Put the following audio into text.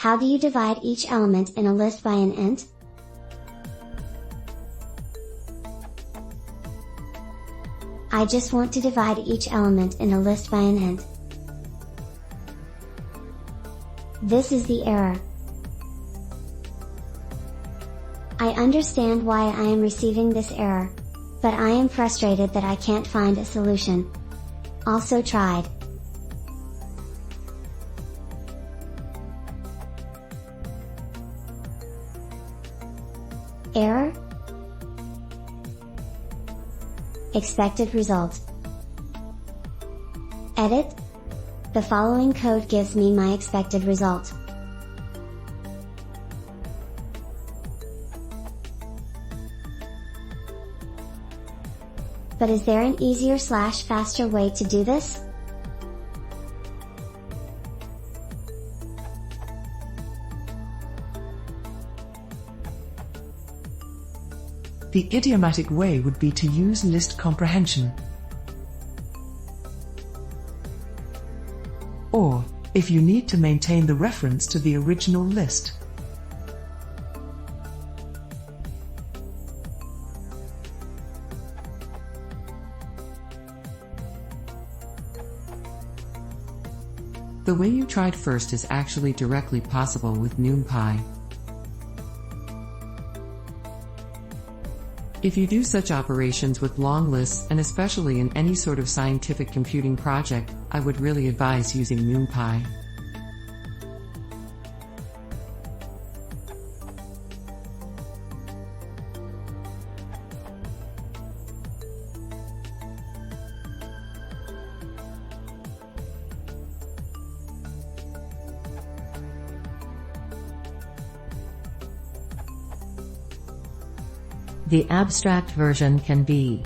How do you divide each element in a list by an int? I just want to divide each element in a list by an int. This is the error. I understand why I am receiving this error, but I am frustrated that I can't find a solution. Also tried. Error? Expected result. Edit. The following code gives me my expected result. But is there an easier / faster way to do this? The idiomatic way would be to use list comprehension. Or, if you need to maintain the reference to the original list. The way you tried first is actually directly possible with NumPy. If you do such operations with long lists, and especially in any sort of scientific computing project, I would really advise using NumPy. The abstract version can be